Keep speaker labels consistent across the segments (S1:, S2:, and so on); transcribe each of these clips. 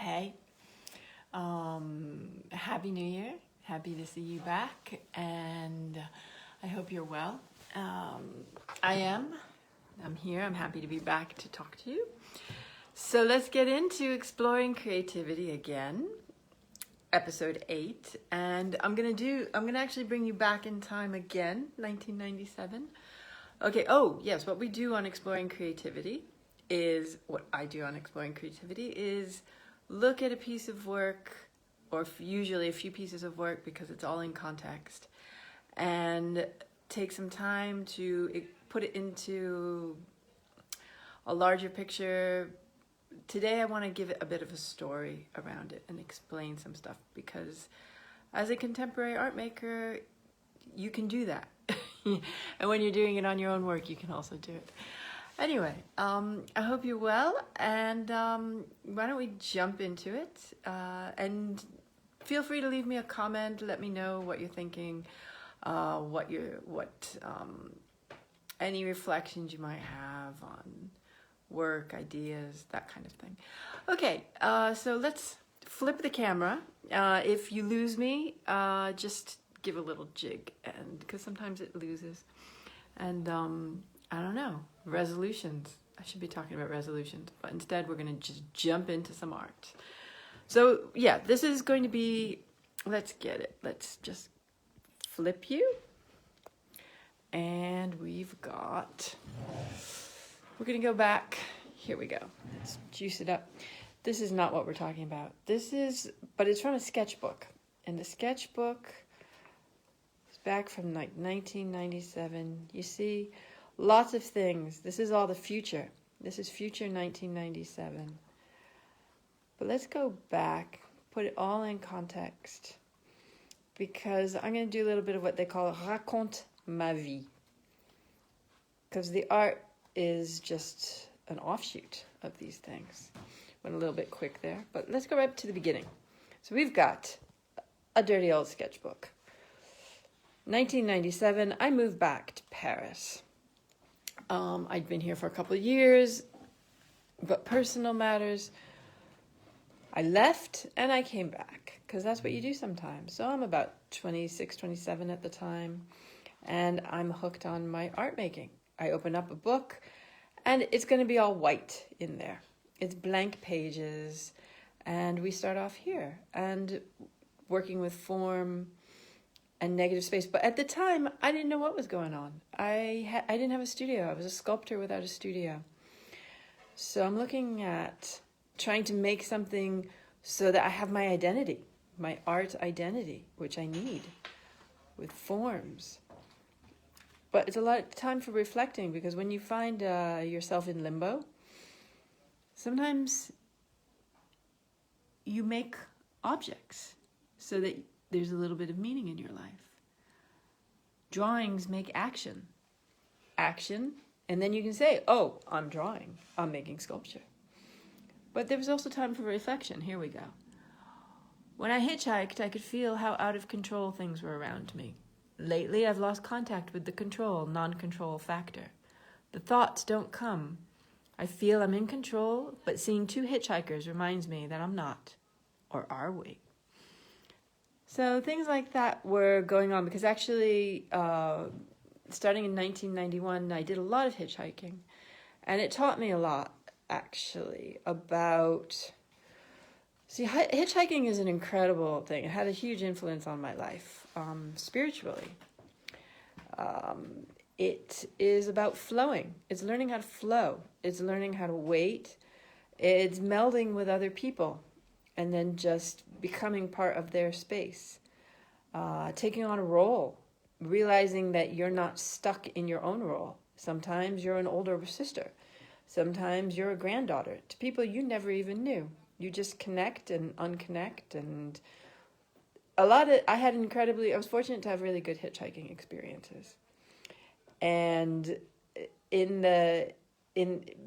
S1: Hey, Happy New Year. Happy to see you back, and I hope you're well. I am. I'm here. I'm happy to be back to talk to you. So let's get into exploring creativity again, episode 8, and I'm gonna actually bring you back in time again, 1997. Okay. Oh yes, what we do on exploring creativity is what I do on exploring creativity is look at a piece of work, or usually a few pieces of work because it's all in context, and take some time to put it into a larger picture. Today I want to give it a bit of a story around it and explain some stuff, because as a contemporary art maker, you can do that. And when you're doing it on your own work, you can also do it. Anyway, I hope you're well, and why don't we jump into it? And feel free to leave me a comment. Let me know what you're thinking, any reflections you might have on work, ideas, that kind of thing. Okay, so let's flip the camera. If you lose me, just give a little jig, and because sometimes it loses. And I don't know, resolutions. I should be talking about resolutions, but instead we're going to just jump into some art. So yeah, this is going to be, let's get it. Let's just flip you. And we're going to go back. Here we go. Let's juice it up. This is not what we're talking about. But it's from a sketchbook. And the sketchbook is back from like 1997. You see, lots of things. This is all the future. This is future 1997. But let's go back, put it all in context, because I'm going to do a little bit of what they call raconte ma vie. Because the art is just an offshoot of these things. Went a little bit quick there, but let's go right to the beginning. So we've got a dirty old sketchbook. 1997, I moved back to Paris. I'd been here for a couple of years, but personal matters. I left and I came back, because that's what you do sometimes. So I'm about 26, 27 at the time, and I'm hooked on my art making. I open up a book, and it's going to be all white in there. It's blank pages, and we start off here, and working with form and negative space. But at the time, I didn't know what was going on. I didn't have a studio. I was a sculptor without a studio. So I'm looking at trying to make something so that I have my identity, my art identity, which I need, with forms. But it's a lot of time for reflecting, because when you find yourself in limbo, sometimes you make objects so that there's a little bit of meaning in your life. Drawings make action, and then you can say, oh, I'm drawing, I'm making sculpture. But there was also time for reflection. Here we go. When I hitchhiked, I could feel how out of control things were around me. Lately, I've lost contact with the control, non-control factor. The thoughts don't come. I feel I'm in control, but seeing two hitchhikers reminds me that I'm not. Or are we? So things like that were going on, because actually, starting in 1991, I did a lot of hitchhiking. And it taught me a lot, actually, about... See, hitchhiking is an incredible thing. It had a huge influence on my life, spiritually. It is about flowing. It's learning how to flow. It's learning how to wait. It's melding with other people and then just becoming part of their space. Taking on a role, realizing that you're not stuck in your own role. Sometimes you're an older sister. Sometimes you're a granddaughter to people you never even knew. You just connect and unconnect, and I was fortunate to have really good hitchhiking experiences. And in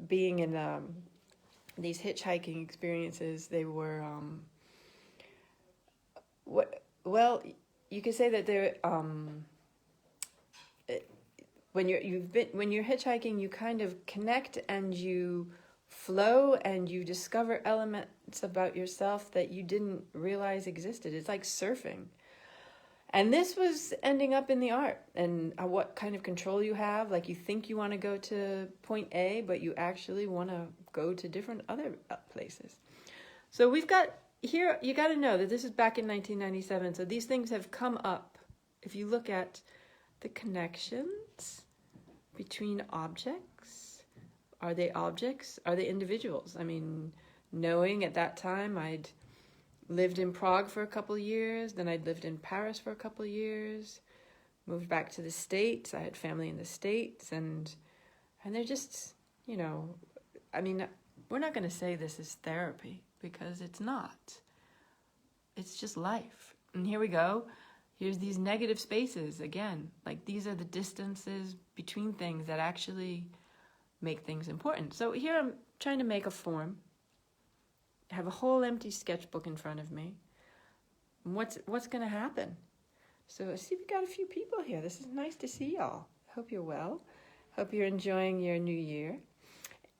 S1: being in these hitchhiking experiences, they were you could say that they're when you're hitchhiking, you kind of connect and you flow and you discover elements about yourself that you didn't realize existed. It's like surfing. And this was ending up in the art and what kind of control you have. Like you think you want to go to point A, but you actually want to go to different other places. So we've got here, you got to know that this is back in 1997. So these things have come up. If you look at the connections between objects, are they objects? Are they individuals? I mean, knowing at that time I'd lived in Prague for a couple of years, then I'd lived in Paris for a couple of years, moved back to the States. I had family in the States, and they're just, you know, I mean, we're not going to say this is therapy because it's not. It's just life. And here we go. Here's these negative spaces again. Like these are the distances between things that actually make things important. So here I'm trying to make a form. I have a whole empty sketchbook in front of me. What's going to happen? So I see we got a few people here. This is nice to see y'all. Hope you're well. Hope you're enjoying your new year.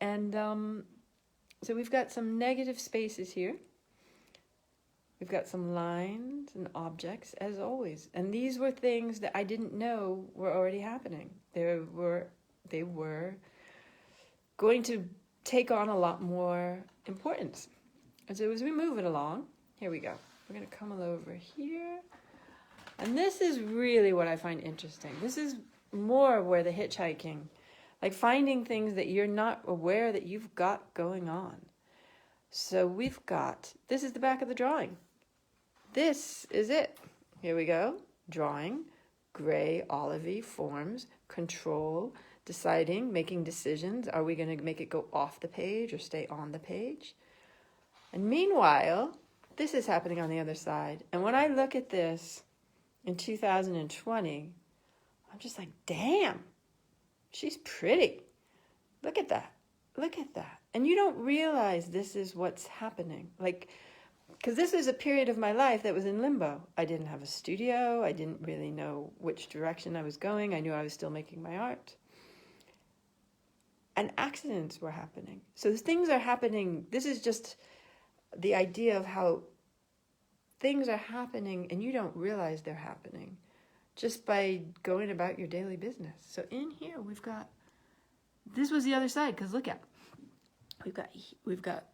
S1: And so we've got some negative spaces here. We've got some lines and objects, as always. And these were things that I didn't know were already happening. They were going to take on a lot more importance. And so as we move it along, here we go. We're going to come over here. And this is really what I find interesting. This is more where the hitchhiking, like finding things that you're not aware that you've got going on. So we've got, this is the back of the drawing. This is it. Here we go. Drawing, gray, olivey forms, control, deciding, making decisions. Are we going to make it go off the page or stay on the page? And meanwhile, this is happening on the other side. And when I look at this in 2020, I'm just like, damn, she's pretty. Look at that. Look at that. And you don't realize this is what's happening. Like, because this is a period of my life that was in limbo. I didn't have a studio. I didn't really know which direction I was going. I knew I was still making my art. And accidents were happening. So things are happening. This is just the idea of how things are happening and you don't realize they're happening just by going about your daily business. So in here we've got, this was the other side, because look at, we've got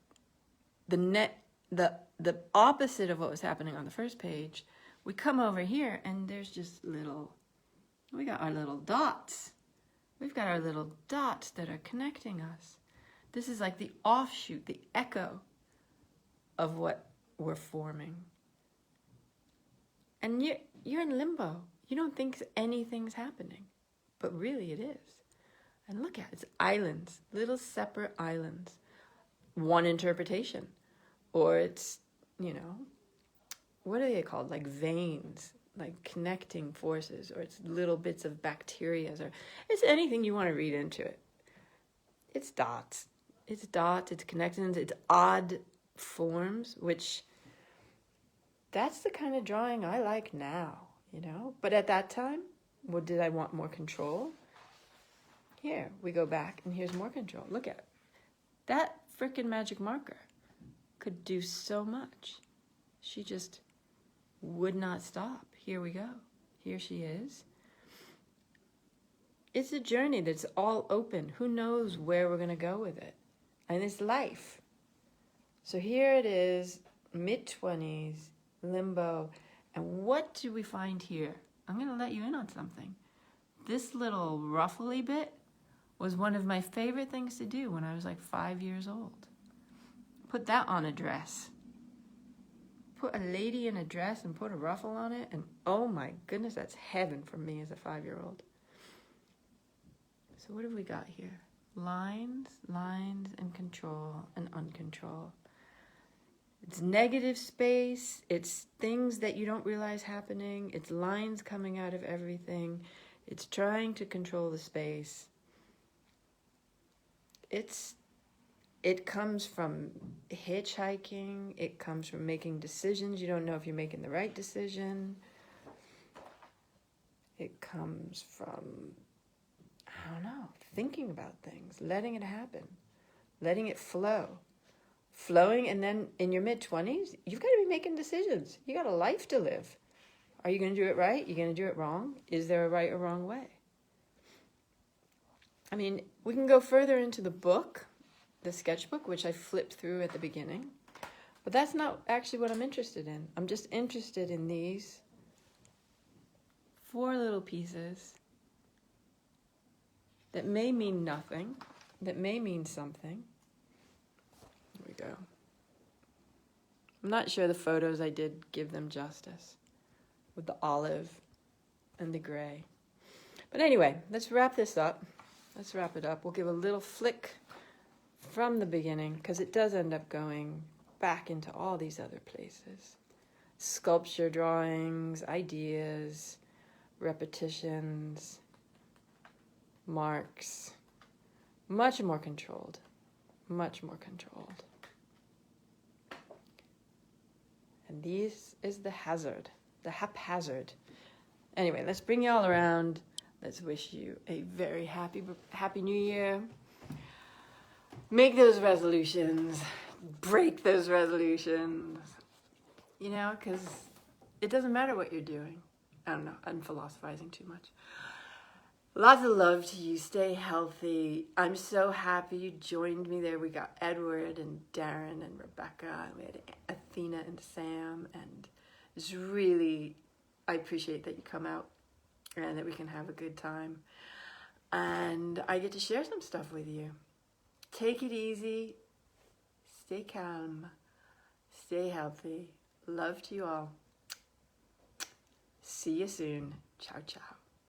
S1: the opposite of what was happening on the first page. We come over here and there's just we got our little dots. We've got our little dots that are connecting us. This is like the offshoot, the echo of what we're forming. And you're in limbo. You don't think anything's happening, but really it is. And look at it, it's islands, little separate islands. One interpretation. Or it's, you know, what are they called? Like veins, like connecting forces, or it's little bits of bacteria, or it's anything you want to read into it. It's dots. It's dots, it's connections, it's odd forms, which that's the kind of drawing I like now, you know? But at that time, what did I want? More control? Here, we go back, and here's more control. Look at it. That frickin' magic marker could do so much. She just would not stop. Here we go. Here she is. It's a journey that's all open. Who knows where we're going to go with it? And it's life. So here it is, mid-20s, limbo. And what do we find here? I'm going to let you in on something. This little ruffly bit was one of my favorite things to do when I was like 5 years old. Put that on a dress. Put a lady in a dress and put a ruffle on it, and oh my goodness, that's heaven for me as a 5-year-old. So what have we got here? Lines, and control and uncontrol. It's negative space. It's things that you don't realize happening. It's lines coming out of everything. It's trying to control the space. It comes from hitchhiking. It comes from making decisions. You don't know if you're making the right decision. It comes from, I don't know, thinking about things, letting it happen, letting it flow. Flowing, and then in your mid-20s, you've got to be making decisions. You got a life to live. Are you going to do it right? You're going to do it wrong? Is there a right or wrong way? I mean, we can go further into the book, the sketchbook, which I flipped through at the beginning. But that's not actually what I'm interested in. I'm just interested in these 4 little pieces that may mean nothing, that may mean something. Here we go. I'm not sure the photos I did give them justice with the olive and the gray. But anyway, let's wrap this up. Let's wrap it up. We'll give a little flick from the beginning, because it does end up going back into all these other places. Sculpture drawings, ideas, repetitions, marks. Much more controlled. Much more controlled. And these is the hazard, the haphazard. Anyway, let's bring you all around. Let's wish you a very happy new year. Make those resolutions. Break those resolutions. You know, because it doesn't matter what you're doing. I don't know, I'm philosophizing too much. Lots of love to you. Stay healthy. I'm so happy you joined me there. We got Edward and Darren and Rebecca. And we had Athena and Sam. And it's really, I appreciate that you come out and that we can have a good time. And I get to share some stuff with you. Take it easy. Stay calm. Stay healthy. Love to you all. See you soon. Ciao, ciao.